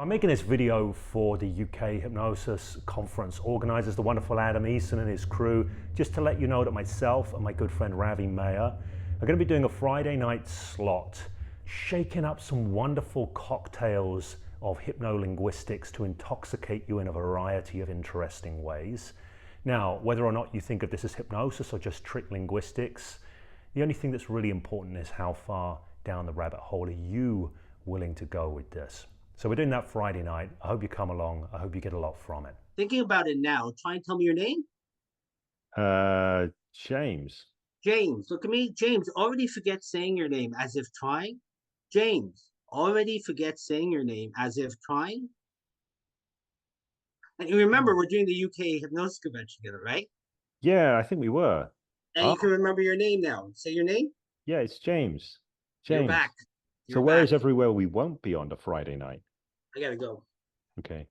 I'm making this video for the UK Hypnosis Conference organisers, the wonderful Adam Easton and his crew, just to let you know that myself and my good friend Ravi Mayar are going to be doing a Friday night slot, shaking up some wonderful cocktails of hypno-linguistics to intoxicate you in a variety of interesting ways. Now, whether or not you think of this as hypnosis or just trick linguistics, the only thing that's really important is how far down the rabbit hole are you willing to go with this. So we're doing that Friday night. I hope you come along. I hope you get a lot from it. Thinking about it now, try and tell me your name. James. James, look at me. James, already forget saying your name as if trying. James, already forget saying your name as if trying. And you remember, we're doing the UK Hypnosis Convention together, right? Yeah, I think we were. And you can remember your name now. Say your name. Yeah, it's James. You're James. back. So where is everywhere we won't be on the Friday night? I gotta go. Okay.